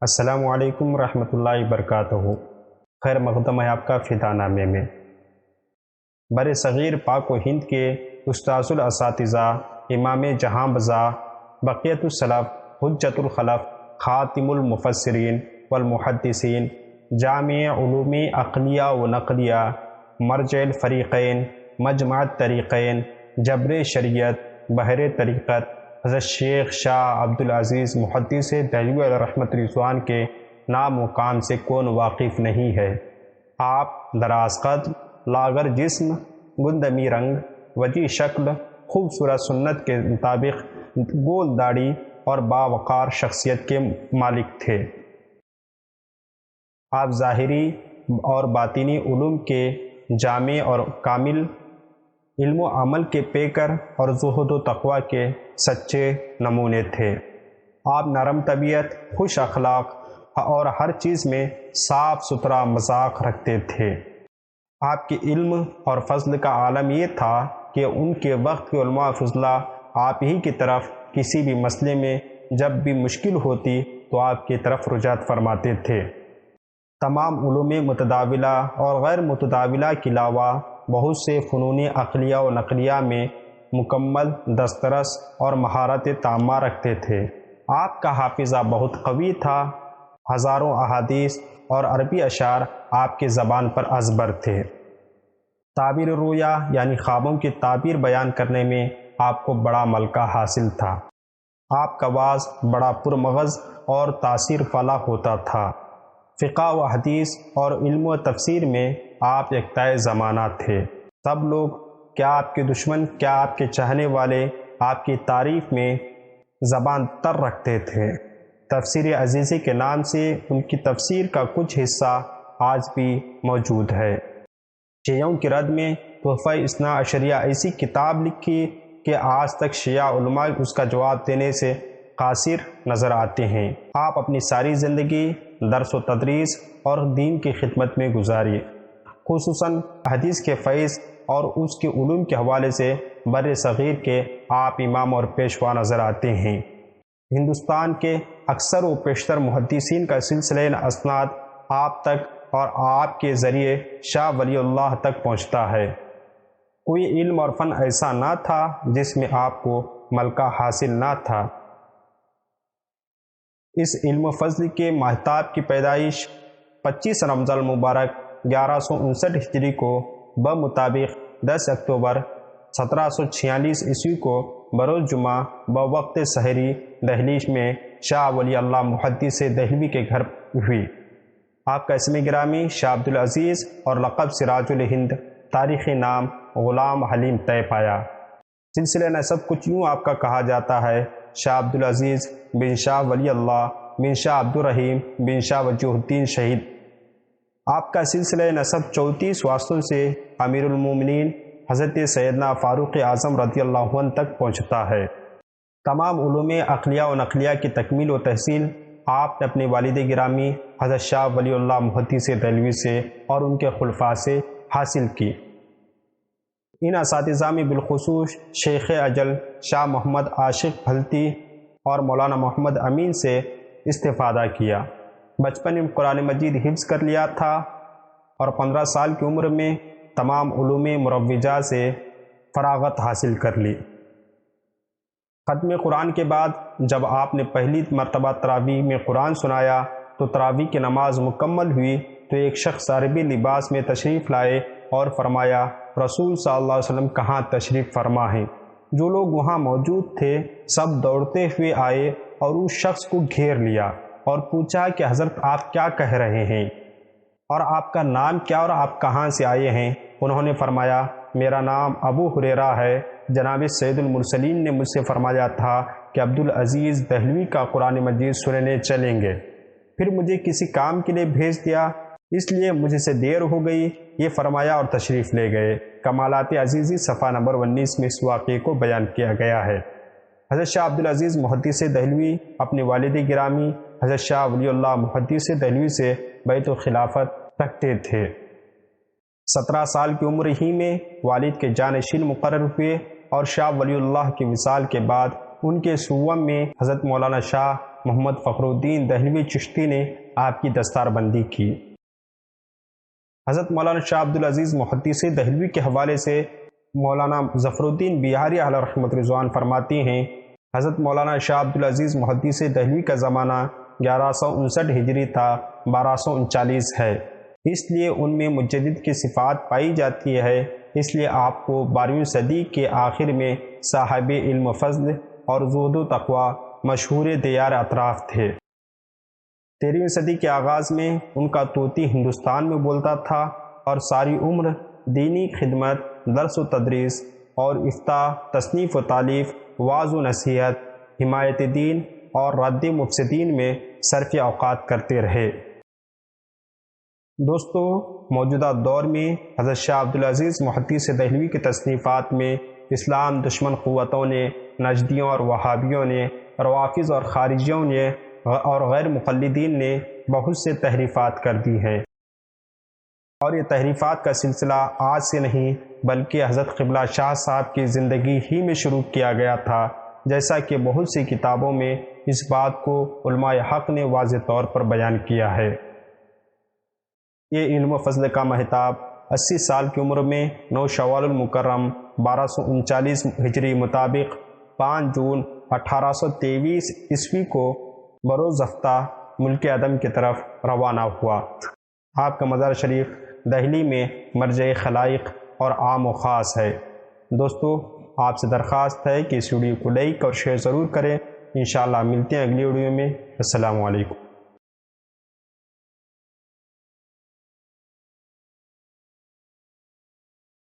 السلام علیکم ورحمۃ اللہ وبرکاتہ۔ خیر مقدم ہے آپ کا فدا نامے میں۔ بر صغیر پاک و ہند کے استاذ الاساتذہ، امام جہاں بزا، بقیت السلف، حجت الخلف، خاتم المفسرین والمحدثین، جامع علوم عقلیہ و نقلیہ، مرجع الفریقین، مجمع الطریقین، جبر شریعت، بحر طریقت، حضرت شیخ شاہ عبدالعزیز محدث دہلوی علیہ رحمت رضوان کے نام و کام سے کون واقف نہیں ہے۔ آپ دراز قد، لاغر جسم، گندمی رنگ، وجیح شکل، خوبصورت سنت کے مطابق گول داڑھی اور باوقار شخصیت کے مالک تھے۔ آپ ظاہری اور باطنی علوم کے جامع اور کامل، علم و عمل کے پیکر اور زہد و تقوی کے سچے نمونے تھے۔ آپ نرم طبیعت، خوش اخلاق اور ہر چیز میں صاف ستھرا مذاق رکھتے تھے۔ آپ کے علم اور فضل کا عالم یہ تھا کہ ان کے وقت کے علماء فضلہ آپ ہی کی طرف کسی بھی مسئلے میں جب بھی مشکل ہوتی تو آپ کی طرف رجوع فرماتے تھے۔ تمام علوم متداولہ اور غیر متداولہ کے علاوہ بہت سے فنون عقلیہ و نقلیہ میں مکمل دسترس اور مہارت تامہ رکھتے تھے۔ آپ کا حافظہ بہت قوی تھا، ہزاروں احادیث اور عربی اشعار آپ کی زبان پر ازبر تھے۔ تعبیر رویا یعنی خوابوں کی تعبیر بیان کرنے میں آپ کو بڑا ملکہ حاصل تھا۔ آپ کا واعظ بڑا پرمغز اور تاثیر فلا ہوتا تھا۔ فقہ و حدیث اور علم و تفسیر میں آپ یکتائے زمانہ تھے۔ سب لوگ، کیا آپ کے دشمن کیا آپ کے چاہنے والے، آپ کی تعریف میں زبان تر رکھتے تھے۔ تفسیر عزیزی کے نام سے ان کی تفسیر کا کچھ حصہ آج بھی موجود ہے۔ شیعوں کی رد میں تحفہ اثنا عشریہ ایسی کتاب لکھی کہ آج تک شیعہ علماء اس کا جواب دینے سے قاصر نظر آتے ہیں۔ آپ اپنی ساری زندگی درس و تدریس اور دین کی خدمت میں گزاری، خصوصاً حدیث کے فیض اور اس کے علوم کے حوالے سے بر صغیر کے آپ امام اور پیشوا نظر آتے ہیں۔ ہندوستان کے اکثر و بیشتر محدثین کا سلسلہ اسناد آپ تک اور آپ کے ذریعے شاہ ولی اللہ تک پہنچتا ہے۔ کوئی علم اور فن ایسا نہ تھا جس میں آپ کو ملکہ حاصل نہ تھا۔ اس علم و فضل کے ماہتاب کی پیدائش 25 رمضان المبارک 1159 ہجری کو بمطابق 10 اکتوبر 1746 عیسوی کو بروز جمعہ بوقت سحری دہلی میں شاہ ولی اللہ محدث دہلوی کے گھر ہوئی۔ آپ کا اسم گرامی شاہ عبدالعزیز اور لقب سراج الہند، تاریخی نام غلام حلیم طے پایا۔ سلسلہ نسب کچھ یوں آپ کا کہا جاتا ہے: شاہ عبدالعزیز بن شاہ ولی اللہ بن شاہ عبدالرحیم بن شاہ وجیہ الدین شہید۔ آپ کا سلسلہ نسب 34 واسطوں سے امیر المومنین حضرت سیدنا فاروق اعظم رضی اللہ عنہ تک پہنچتا ہے۔ تمام علوم عقلیہ و نقلیہ کی تکمیل و تحصیل آپ نے اپنے والد گرامی حضرت شاہ ولی اللہ محدث دہلوی سے اور ان کے خلفاء سے حاصل کی۔ ان اساتذہ میں بالخصوص شیخ اجل شاہ محمد عاشق بھلتی اور مولانا محمد امین سے استفادہ کیا۔ بچپن میں قرآن مجید حفظ کر لیا تھا اور 15 سال کی عمر میں تمام علوم مروجہ سے فراغت حاصل کر لی۔ ختم قرآن کے بعد جب آپ نے پہلی مرتبہ تراویح میں قرآن سنایا تو تراویح کی نماز مکمل ہوئی تو ایک شخص عربی لباس میں تشریف لائے اور فرمایا، رسول صلی اللہ علیہ وسلم کہاں تشریف فرما ہیں؟ جو لوگ وہاں موجود تھے سب دوڑتے ہوئے آئے اور اس شخص کو گھیر لیا اور پوچھا کہ حضرت آپ کیا کہہ رہے ہیں اور آپ کا نام کیا اور آپ کہاں سے آئے ہیں؟ انہوں نے فرمایا، میرا نام ابو ہریرہ ہے، جناب سید المرسلین نے مجھ سے فرمایا تھا کہ عبدالعزیز دہلوی کا قرآن مجید سننے چلیں گے، پھر مجھے کسی کام کے لیے بھیج دیا، اس لیے مجھے سے دیر ہو گئی، یہ فرمایا اور تشریف لے گئے۔ کمالات عزیزی صفحہ نمبر 19 میں اس واقعے کو بیان کیا گیا ہے۔ حضرت شاہ عبدالعزیز محدث دہلوی اپنے والد گرامی حضرت شاہ ولی اللہ محدث دہلوی سے بیعت خلافت رکھتے تھے۔ 17 سال کی عمر ہی میں والد کے جانشین مقرر ہوئے اور شاہ ولی اللہ کی وصال کے بعد ان کے صوم میں حضرت مولانا شاہ محمد فخر الدین دہلوی چشتی نے آپ کی دستار بندی کی۔ حضرت مولانا شاہ عبدالعزیز محدث دہلوی کے حوالے سے مولانا ظفر الدین بہاری علیہ رحمۃ رضوان فرماتی ہیں، حضرت مولانا شاہ عبدالعزیز محدث دہلوی کا زمانہ 1159 ہجری تھا 1239 ہے، اس لیے ان میں مجدد کی صفات پائی جاتی ہے، اس لیے آپ کو 12ویں صدی کے آخر میں صاحب علم و فضل اور زہد و تقوی مشہور دیار اطراف تھے۔ 13ویں صدی کے آغاز میں ان کا طوطی ہندوستان میں بولتا تھا اور ساری عمر دینی خدمت، درس و تدریس اور افتاء، تصنیف و تالیف، وعظ و نصیحت، حمایت دین اور رد مفسدین میں صرف اوقات کرتے رہے۔ دوستو، موجودہ دور میں حضرت شاہ عبدالعزیز محدث دہلوی کی تصنیفات میں اسلام دشمن قوتوں نے، نجدیوں اور وہابیوں نے، روافض اور خارجیوں نے اور غیر مقلدین نے بہت سے تحریفات کر دی ہیں، اور یہ تحریفات کا سلسلہ آج سے نہیں بلکہ حضرت قبلہ شاہ صاحب کی زندگی ہی میں شروع کیا گیا تھا، جیسا کہ بہت سی کتابوں میں اس بات کو علماء حق نے واضح طور پر بیان کیا ہے۔ یہ علم و فضل کا مہتاب 80 سال کی عمر میں 9 شوال المکرم 1239 ہجری مطابق 5 جون 1823 عیسوی کو بروز ہفتہ ملک عدم کی طرف روانہ ہوا۔ آپ کا مزار شریف دہلی میں مرجع خلائق اور عام و خاص ہے۔ دوستو، آپ سے درخواست ہے کہ اس ویڈیو کو لائک اور شیئر ضرور کریں۔ انشاءاللہ ملتے ہیں اگلی ویڈیو میں۔ السلام علیکم۔